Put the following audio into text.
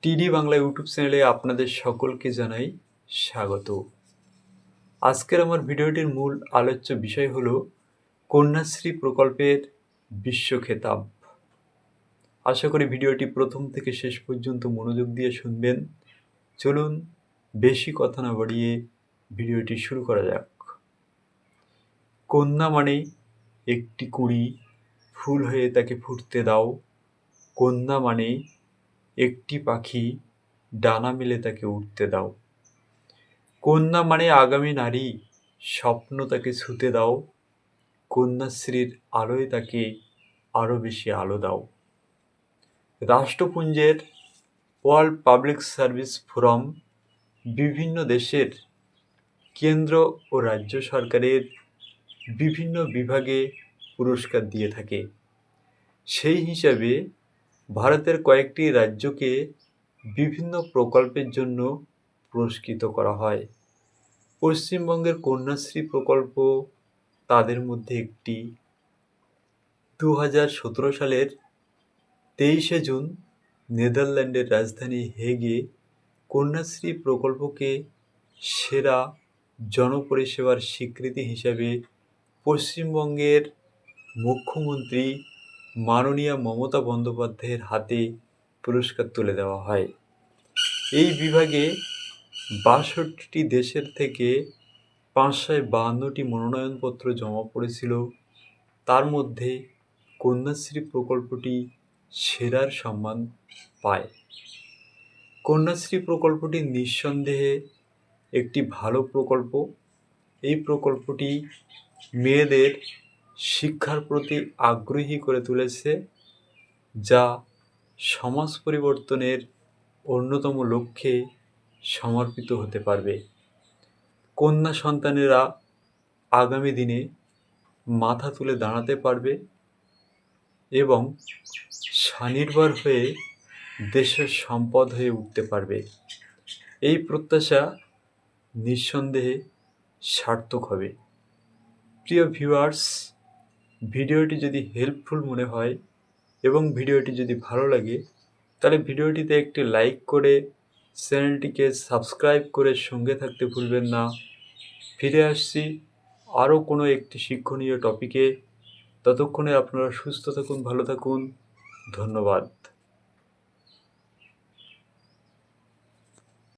টিডি বাংলা ইউটিউব চ্যানেলে আপনাদের সকলকে জানাই স্বাগত। আজকের আমার ভিডিওটির মূল আলোচ্য বিষয় হলো কন্যাশ্রী প্রকল্পের বিশ্ব খেতাব। আশা করি ভিডিওটি প্রথম থেকে শেষ পর্যন্ত মনোযোগ দিয়ে শুনবেন। চলুন বেশি কথা না বাড়িয়ে ভিডিওটি শুরু করা যাক। কন্যা মানে একটি কুঁড়ি, ফুল হয়ে তাকে ফুটতে দাও। কন্যা মানে একটি পাখি, ডানা মেলে তাকে উড়তে দাও। কন্যা মানে আগামী নারী, স্বপ্ন তাকে ছুঁতে দাও। কন্যাশ্রীর আলোয় তাকে আরও বেশি আলো দাও। রাষ্ট্রপুঞ্জের ওয়ার্ল্ড পাবলিক সার্ভিস ফোরাম বিভিন্ন দেশের কেন্দ্র ও রাজ্য সরকারের বিভিন্ন বিভাগে পুরস্কার দিয়ে থাকে। সেই হিসাবে ভারতের কয়েকটি রাজ্যকে বিভিন্ন প্রকল্পের জন্য পুরস্কৃত করা হয়। পশ্চিমবঙ্গের কন্যাশ্রী প্রকল্প তাদের মধ্যে একটি। 2017 সালের 23শে জুন নেদারল্যান্ডের রাজধানী হেগে কন্যাশ্রী প্রকল্পকে সেরা জনপরিষেবার স্বীকৃতি হিসাবে পশ্চিমবঙ্গের মুখ্যমন্ত্রী মাননীয়া মমতা বন্দ্যোপাধ্যায়ের হাতে পুরস্কার তুলে দেওয়া হয়। এই বিভাগে 62টি দেশের থেকে 552টি মনোনয়নপত্র জমা পড়েছিল। তার মধ্যে কন্যাশ্রী প্রকল্পটি সেরার সম্মান পায়। কন্যাশ্রী প্রকল্পটি নিঃসন্দেহে একটি ভালো প্রকল্প। এই প্রকল্পটি মেয়েদের শিক্ষার প্রতি আগ্রহী করে তুলেছে, যা সমাজ পরিবর্তনের অন্যতম লক্ষ্যে সমর্পিত হতে পারবে। কন্যা সন্তানেরা আগামী দিনে মাথা তুলে দাঁড়াতে পারবে এবং স্বনির্ভর হয়ে দেশের সম্পদ হয়ে উঠতে পারবে। এই প্রত্যাশা নিঃসন্দেহে সার্থক হবে। প্রিয় ভিউয়ার্স, ভিডিওটি যদি হেল্পফুল মনে হয় এবং ভিডিওটি যদি ভালো লাগে, তাহলে ভিডিওটিতে একটি লাইক করে চ্যানেলটিকে সাবস্ক্রাইব করে সঙ্গে থাকতে ভুলবেন না। ফিরে আসছি আরও কোনো একটি শিক্ষণীয় টপিকে। ততক্ষণে আপনারা সুস্থ থাকুন, ভালো থাকুন। ধন্যবাদ।